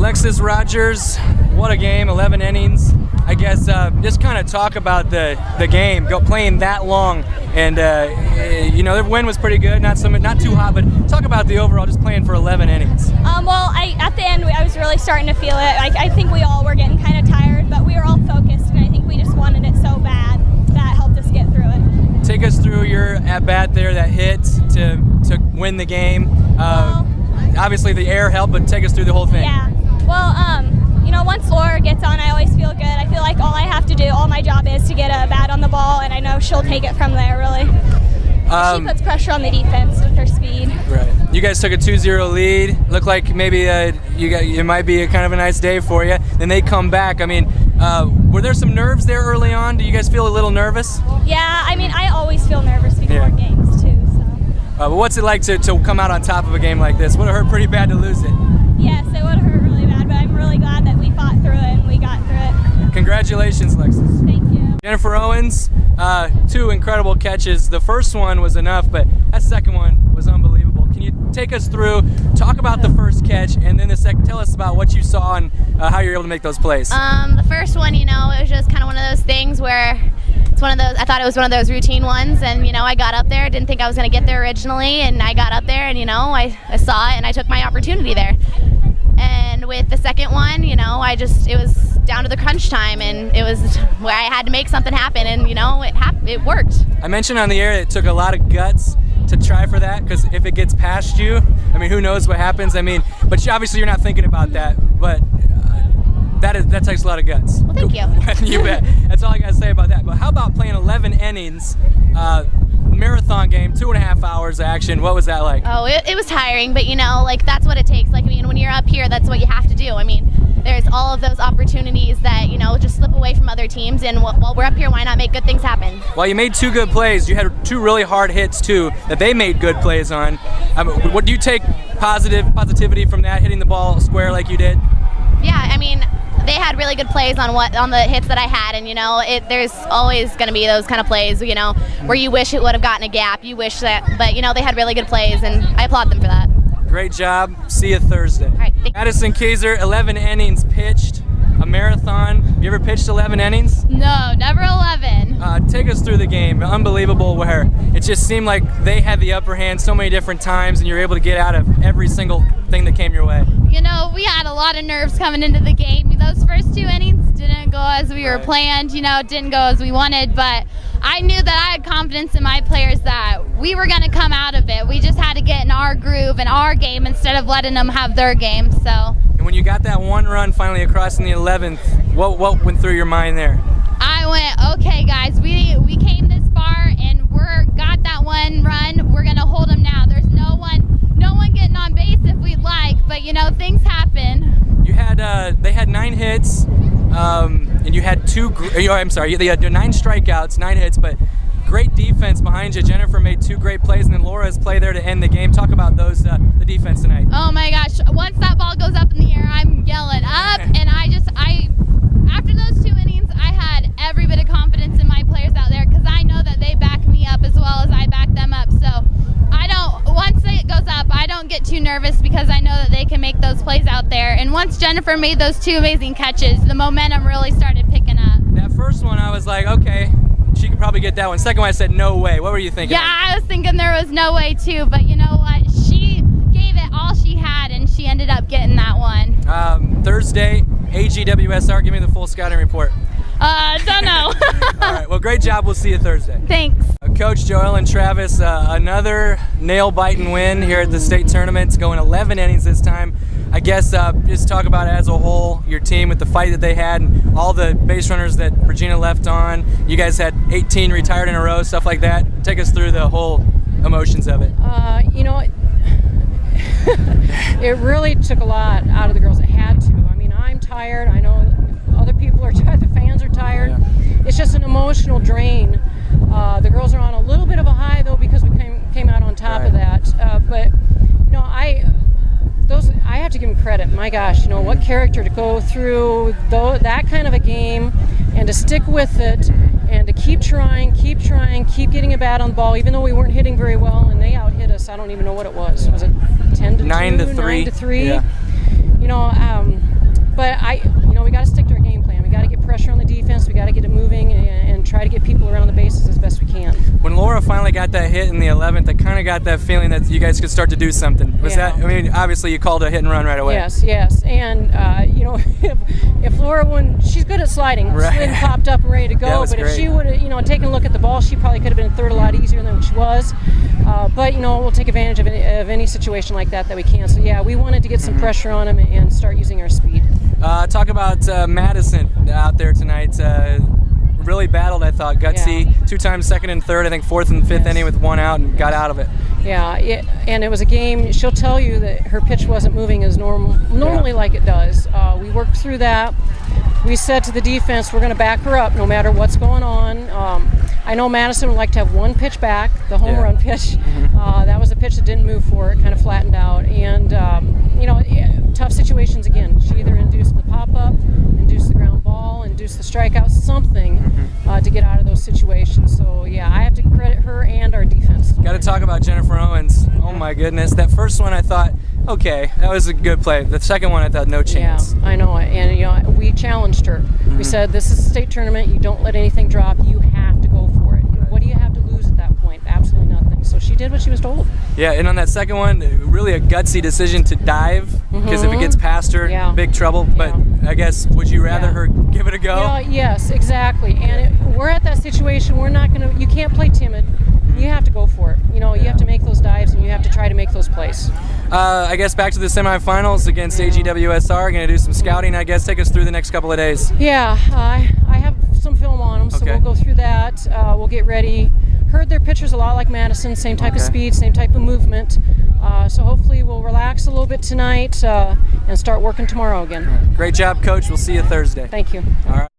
Lexis Rogers, what a game, 11 innings. I guess just kind of talk about the game, playing that long, and the wind was pretty good, not too hot, but talk about the overall, just playing for 11 innings. At the end, I was really starting to feel it. I think we all were getting kind of tired, but we were all focused, and I think we just wanted it so bad that helped us get through it. Take us through your at-bat there that hit to win the game. Obviously the air helped, but take us through the whole thing. Yeah. Well, once Laura gets on, I always feel good. I feel like all I have to do, all my job is to get a bat on the ball, and I know she'll take it from there, really. She puts pressure on the defense with her speed. Right. You guys took a 2-0 lead. Looked like maybe it might be a kind of a nice day for you. Then they come back. I mean, were there some nerves there early on? Do you guys feel a little nervous? Yeah, I mean, I always feel nervous before games, too. So. But what's it like to come out on top of a game like this? Would it hurt pretty bad to lose it? Yes, it would have hurt really bad, but I'm really glad that we fought through it and we got through it. Congratulations, Lexis. Thank you. Jennifer Owens, 2 incredible catches. The first one was enough, but that second one was unbelievable. Can you take us through, talk about the first catch, and then tell us about what you saw and how you were able to make those plays? The first one, it was just kind of one of those things where I thought it was one of those routine ones, and I got up there, didn't think I was going to get there originally, and I got up there, and I saw it, and I took my opportunity there. And with the second one, it was down to the crunch time, and it was where I had to make something happen, and it worked. I mentioned on the air it took a lot of guts to try for that, because if it gets past you, I mean, who knows what happens? I mean, but obviously you're not thinking about that, but that takes a lot of guts. Well, thank you. You bet. That's all I got to say about that. But how about playing 11 innings, marathon game, 2.5 hours of action? What was that like? Oh, it was tiring, but that's what it takes. When you're up here, that's what you have to do. There's all of those opportunities that just slip away from other teams, and while we're up here, why not make good things happen? Well, you made 2 good plays. You had 2 really hard hits too that they made good plays on. What do you take positivity from that, hitting the ball square like you did? Yeah, they had really good plays on the hits that I had, and there's always going to be those kind of plays, where you wish it would have gotten a gap. You wish that, but they had really good plays, and I applaud them for that. Great job. See you Thursday. All right, Madison Keysor, 11 innings pitched, a marathon. Have you ever pitched 11 innings? No, never 11. Take us through the game. Unbelievable, where it just seemed like they had the upper hand so many different times, and you were able to get out of every single thing that came your way. We had a lot of nerves coming into the game. Those first 2 innings didn't go as we were planned, didn't go as we wanted, but I knew that I had confidence in my players that we were going to come out of it. We just had to get in our groove and our game instead of letting them have their game. So. And when you got that 1 run finally across in the 11th, what went through your mind there? I went, okay, guys, we came this far and got that 1 run. We're going to hold them now. There's no one getting on base if we'd like, but things happen. You had they had 9 hits, and you had 9 strikeouts, 9 hits, but great defense behind you. Jennifer made 2 great plays, and then Laura's play there to end the game. Talk about those, the defense tonight. Oh my gosh! Once that ball goes up in the air, I'm yelling up, and after those 2 innings, I had every bit of confidence in my players out there because I know that they back me up as well as I back them up. So once it goes up, I don't get too nervous because I know that they can make those plays out there. And once Jennifer made those 2 amazing catches, the momentum really started picking up. That first one, I was like, okay, she could probably get that one. Second one, I said, no way. What were you thinking? Yeah, I was thinking there was no way too, but you know what? She gave it all she had, and she ended up getting that one. Thursday, AGWSR, give me the full scouting report. Don't know. All right, well, great job. We'll see you Thursday. Thanks. Coach JoEllen Travis, another nail-biting win here at the state tournament. It's going 11 innings this time. I guess just talk about it as a whole, your team with the fight that they had and all the base runners that Regina left on. You guys had 18 retired in a row, stuff like that. Take us through the whole emotions of it. It really took a lot out of the girls. It had to. I'm tired. I know other people are tired. The fans are tired. Yeah. It's just an emotional drain. The girls are on a little bit of a high though because we came out on top of that. But I have to give them credit. My gosh, what character to go through that kind of a game and to stick with it and to keep trying, keep getting a bat on the ball, even though we weren't hitting very well and they out hit us. I don't even know what it was. Was it 10-2? 9-3? 9-3? Yeah. But we got to stick to our game plan. We got to get pressure on the defense. We got to get it moving and try to get people around the bases as best we can. When Laura finally got that hit in the 11th, I kind of got that feeling that you guys could start to do something. Was that? I mean, obviously you called a hit and run right away. Yes, and if Laura, when she's good at sliding, right. slid and popped up and ready to go. But if she would have, taken a look at the ball, she probably could have been third a lot easier than she was. But we'll take advantage of any situation like that we can. So yeah, we wanted to get some pressure on them and start using our speed. Talk about Madison out there tonight. Really battled, I thought. Gutsy, Yeah. 2 times second and third, I think fourth and fifth inning with 1 out and got out of it. Yeah, and it was a game. She'll tell you that her pitch wasn't moving as normally like it does. We worked through that. We said to the defense, we're going to back her up no matter what's going on. I know Madison would like to have 1 pitch back, the home run pitch. That was a pitch that didn't move for it, kind of flattened out. And, tough situations again. She either induced the pop-up, induced the ground ball, induced the strikeout, something to get out of those situations. So, yeah, I have to credit her and our defense. Got to talk about Jennifer Owens. Oh, my goodness. That first one, I thought, okay, that was a good play. The second one, I thought, no chance. Yeah, I know it. And, we challenged her. We said, this is a state tournament. You don't let anything drop. You have to go for it. What do you have to lose at that point? Absolutely nothing. So she did what she was told. Yeah, and on that second one, really a gutsy decision to dive, because if it gets past her, big trouble. But I guess, would you rather her give it a go? Yes, exactly. And we're at that situation. We're not going to, you can't play timid. You have to go for it. You have to make those dives and you have to try to make those plays. I guess back to the semifinals against AGWSR. Going to do some scouting, I guess. Take us through the next couple of days. Yeah, I have some film on them, so we'll go through that. We'll get ready. Heard their pitchers a lot like Madison, same type of speed, same type of movement. So hopefully we'll relax a little bit tonight and start working tomorrow again. Great job, Coach. We'll see you Thursday. Thank you. All right.